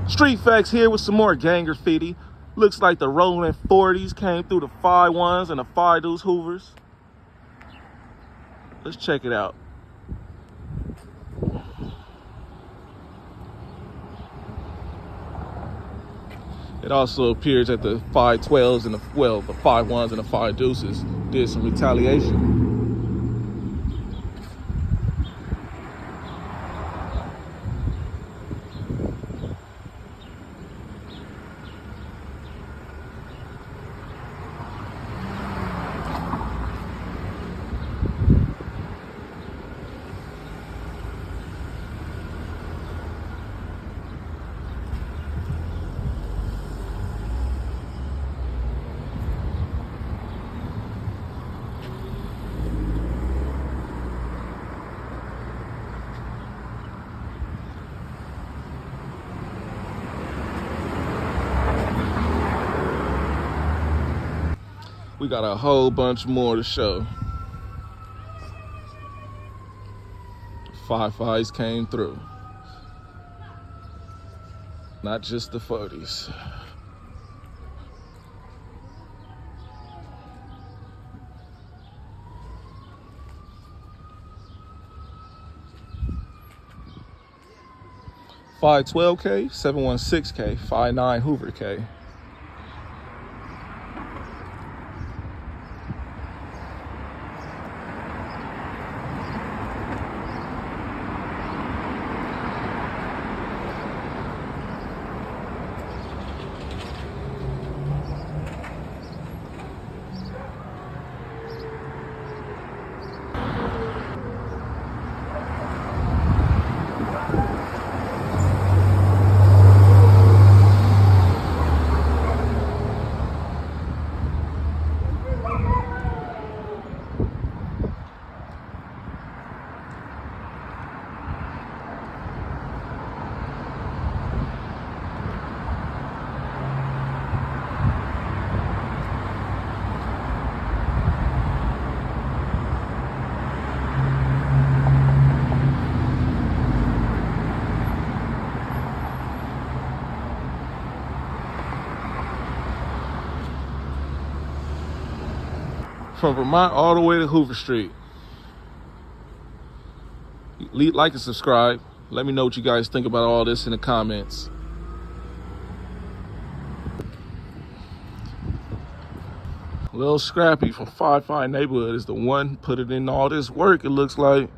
Street Facts here with some more gang graffiti. Looks like the rolling 40s came through the 5-1s and the 5-2s Hoovers. Let's check it out. It also appears that the 512s and the 5-1s and the 5 deuces did some retaliation. We got a whole bunch more to show. 5-5s came through. Not just the 40s. $512K, $716K, $5-9 Hoover K. From Vermont all the way to Hoover Street. Like and subscribe. Let me know what you guys think about all this in the comments. Lil Scrappy from 55 neighborhood is the one put it in all this work, it looks like.